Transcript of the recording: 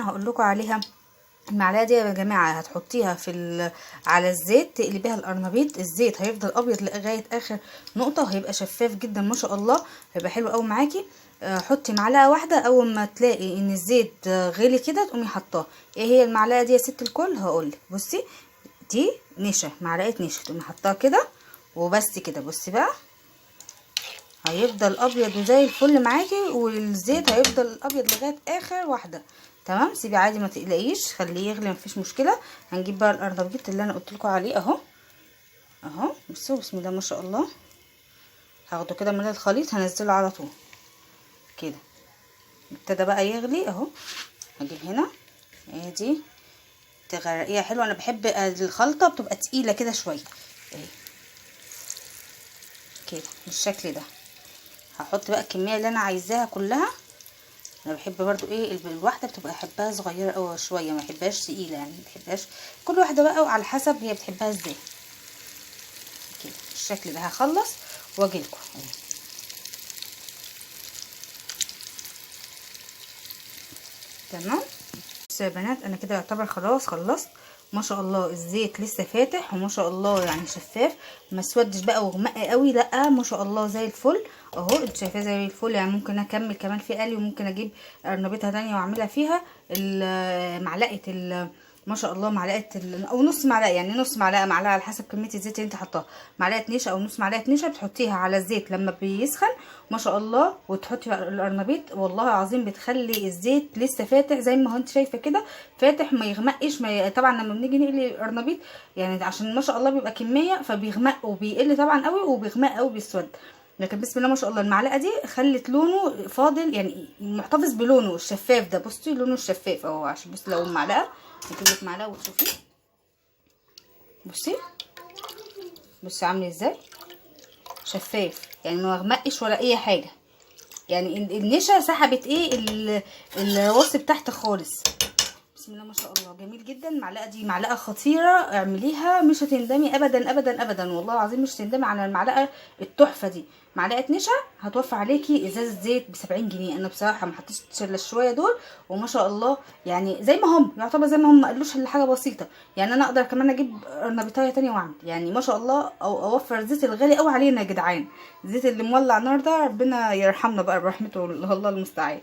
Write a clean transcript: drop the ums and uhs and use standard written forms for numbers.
هقول لكم عليها. المعلقه دي يا جماعه هتحطيها على الزيت، تقلبيها القرنبيط، الزيت هيفضل ابيض لغايه اخر نقطه، وهيبقى شفاف جدا ما شاء الله، هيبقى حلو قوي معاكي. حطي معلقه واحده، اول ما تلاقي ان الزيت غلي كده تقومي حطاه. ايه هي المعلقه دي يا ست الكل؟ هقولك. بصي دي نشا، معلقه نشا، تقومي حطاها كده وبس كده. بصي بقى هيفضل ابيض وزي الفل معاكي، والزيت هيفضل ابيض لغايه اخر واحده. تمام، سيبي عادي ما تقلقيش، خليه يغلي مفيش مشكله. هنجيب بقى القرنبيط اللي انا قلت لكم عليه اهو اهو. بصوا بسم الله ما شاء الله، هاخده كده من الخليط هنزله على طول كده. ابتدى بقى يغلي اهو. هجيب هنا ادي تغرقيها حلو. انا بحب الخلطه بتبقى تقيله كده شويه اهي كده بالشكل ده. هحط بقى الكميه اللي انا عايزاها كلها. انا بحب برضو ايه الواحده بتبقى احبها صغيره قوي شويه، ما بحبهاش تقيله يعني، ما بحبهاش. كل واحده بقى على حسب هي بتحبها ازاي كده بالشكل ده. هخلص واجي لكم. تمام. بصوا يا بنات انا كده يعتبر خلاص خلصت ما شاء الله. الزيت لسه فاتح وما شاء الله يعني شفاف، ما اسودش بقى وغمق قوي، لا ما شاء الله زي الفل اهو. انت شايفاه زي الفل يعني. ممكن اكمل كمان في قلي، وممكن اجيب قرنبيطه تانية واعملها فيها معلقه ما شاء الله، معلقه او نص معلقه يعني، نص معلقه معلقه على حسب كميه الزيت اللي انت حطاها. معلقه نشا او نص معلقه نشا بتحطيها على الزيت لما بيسخن ما شاء الله، وتحطي القرنبيط. والله العظيم بتخلي الزيت لسه فاتح زي ما هو انت شايفه كده، فاتح ما يغمقش. طبعا لما بنيجي نقلي القرنبيط يعني عشان ما شاء الله بيبقى كميه، فبيغمق وبيقل طبعا قوي، وبيغمق قوي بيسود. لكن بسم الله ما شاء الله المعلقه دي خلت لونه فاضل يعني، محتفظ بلونه الشفاف ده. بصي لونه الشفاف اهو. عشان بصي لو المعلقه هجيب لك معلقه وتشوفي. بصي عامل ازاي شفاف يعني، ما غمقش ولا اي حاجه يعني. النشا سحبت ايه الوصف تحت خالص. بسم الله ما شاء الله جميل جدا. المعلقه دي معلقه خطيره، اعمليها مش هتندمي ابدا ابدا ابدا، والله العظيم مش هتندمي على المعلقه التحفه دي. معلقه نشا هتوفر عليكي ازازه زيت ب70 جنيه. انا بصراحه ما حطيتش الا شويه دول، وما شاء الله يعني زي ما هم يعتبر زي ما هم، ما قالوش الا حاجه بسيطه يعني. انا اقدر كمان اجيب قرنبيطايه تانية واعمل يعني ما شاء الله، او اوفر الزيت الغالي قوي علينا يا جدعان. الزيت اللي مولع نار ده ربنا يرحمنا بقى برحمته، الله المستعان.